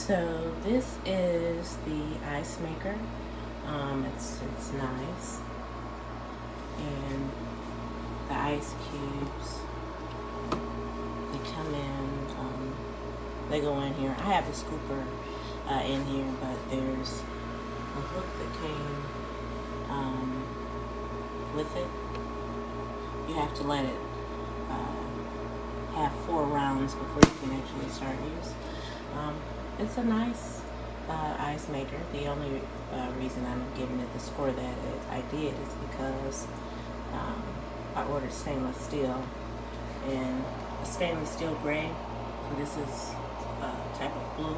So this is the ice maker. It's nice, and the ice cubes, they come in. They go in here. I have a scooper in here, but there's a hook that came with it. You have to let it have 4 rounds before you can actually start use. It's a nice ice maker. The only reason I'm giving it the score that I did is because I ordered stainless steel, and a stainless steel gray. This is a type of blue.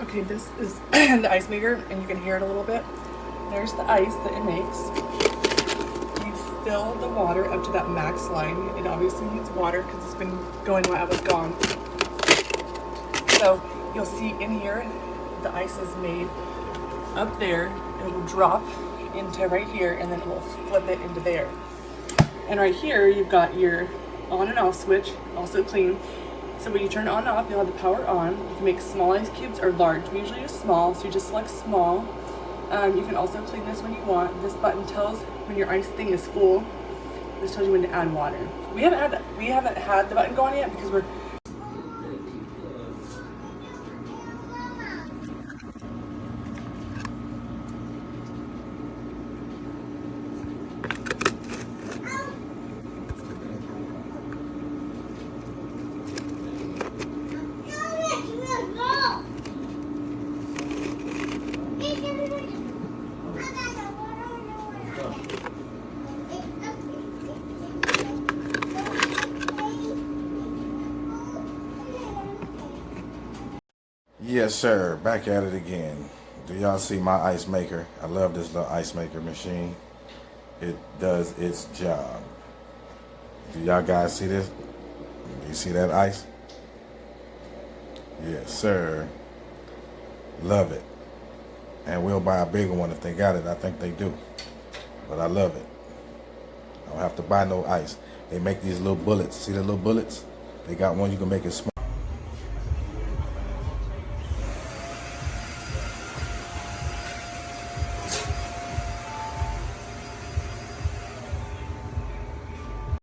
Okay, this is the ice maker, and you can hear it a little bit. There's the ice that it makes. You fill the water up to that max line. It obviously needs water because it's been going while I was gone. So you'll see in here, the ice is made up there. It will drop into right here, and then it will flip it into there. And right here, you've got your on and off switch, also clean. So when you turn it on and off, you'll have the power on. You can make small ice cubes or large. We usually use small, so you just select small. You can also clean this when you want. This button tells when your ice thing is full. This tells you when to add water. We haven't had the button go on yet because we're Yes, sir. Back at it again. Do y'all see my ice maker? I love this little ice maker machine. It does its job. Do y'all guys see this? You see that ice? Yes, sir. Love it. And we'll buy a bigger one if they got it. I think they do. But I love it. I don't have to buy no ice. They make these little bullets. See the little bullets? They got one you can make it small.